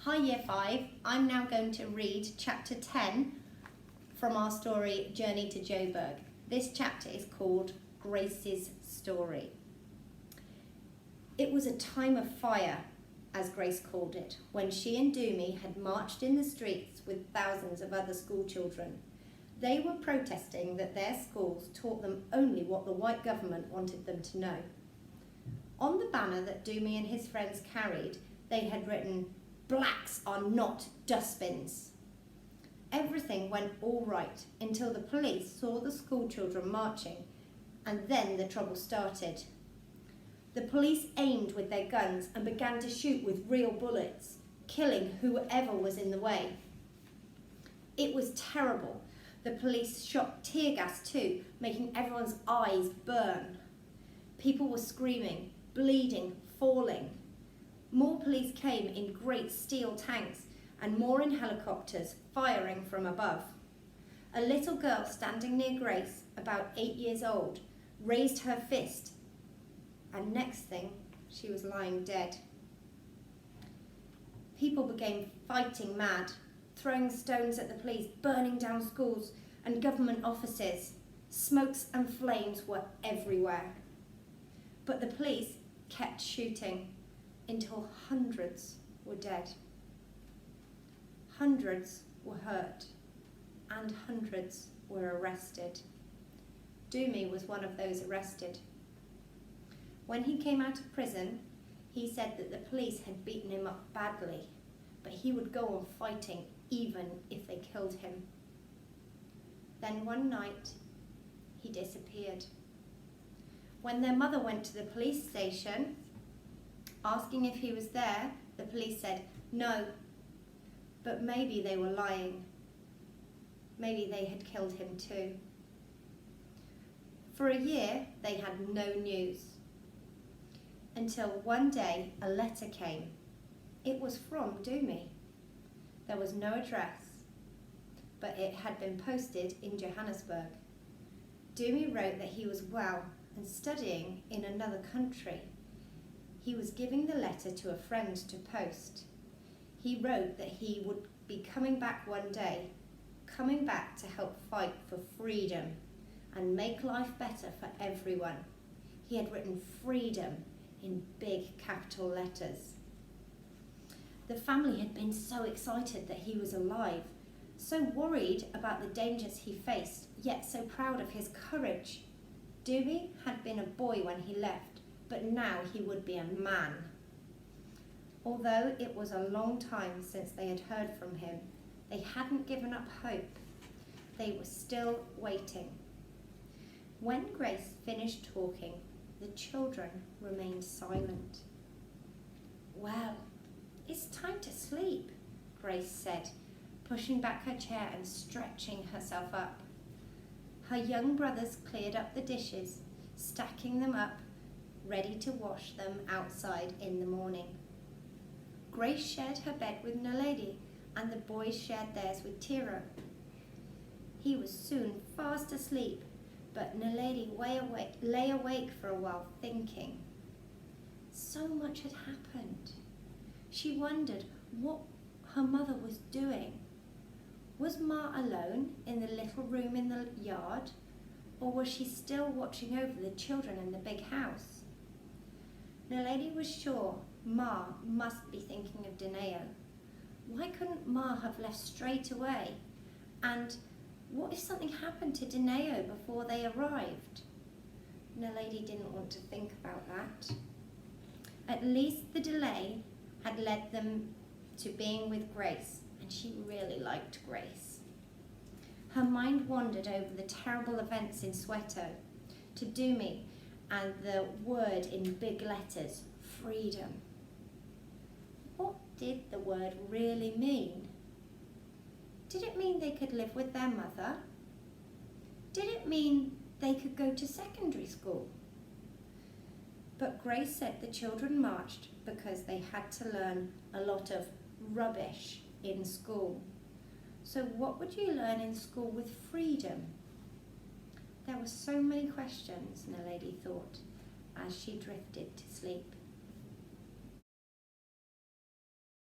Hi Year 5, I'm now going to read chapter 10 from our story Journey to Joburg. This chapter is called Grace's Story. It was a time of fire, as Grace called it, when she and Doomy had marched in the streets with thousands of other school children. They were protesting that their schools taught them only what the white government wanted them to know. On the banner that Doomy and his friends carried, they had written, "Blacks are not dustbins." Everything went all right until the police saw the school children marching, and then the trouble started. The police aimed with their guns and began to shoot with real bullets, killing whoever was in the way. It was terrible. The police shot tear gas too, making everyone's eyes burn. People were screaming, bleeding, falling. More police came in great steel tanks and more in helicopters firing from above. A little girl standing near Grace, about 8 years old, raised her fist, and next thing, she was lying dead. People became fighting mad, throwing stones at the police, burning down schools and government offices. Smokes and flames were everywhere. But the police kept shooting until hundreds were dead. Hundreds were hurt and hundreds were arrested. Doomy was one of those arrested. When he came out of prison, he said that the police had beaten him up badly, but he would go on fighting even if they killed him. Then one night, he disappeared. When their mother went to the police station, asking if he was there, the police said no, but maybe they were lying. Maybe they had killed him too. For a year, they had no news. Until one day, a letter came. It was from Doomy. There was no address, but it had been posted in Johannesburg. Doomy wrote that he was well and studying in another country. He was giving the letter to a friend to post. He wrote that he would be coming back one day, coming back to help fight for freedom and make life better for everyone. He had written freedom in big capital letters. The family had been so excited that he was alive, so worried about the dangers he faced, yet so proud of his courage. Doomy had been a boy when he left, but now he would be a man. Although it was a long time since they had heard from him, they hadn't given up hope. They were still waiting. When Grace finished talking, the children remained silent. "Well, it's time to sleep," Grace said, pushing back her chair and stretching herself up. Her young brothers cleared up the dishes, stacking them up, ready to wash them outside in the morning. Grace shared her bed with Naledi, and the boys shared theirs with Tiro. He was soon fast asleep, but Naledi lay awake for a while thinking. So much had happened. She wondered what her mother was doing. Was Ma alone in the little room in the yard, or was she still watching over the children in the big house? Naledi was sure Ma must be thinking of Dineo. Why couldn't Ma have left straight away? And what if something happened to Dineo before they arrived? Naledi didn't want to think about that. At least the delay had led them to being with Grace, and she really liked Grace. Her mind wandered over the terrible events in Soweto, to Doomy, and the word in big letters, freedom. What did the word really mean? Did it mean they could live with their mother? Did it mean they could go to secondary school? But Grace said the children marched because they had to learn a lot of rubbish in school. So what would you learn in school with freedom? There were so many questions, Naledi thought, as she drifted to sleep.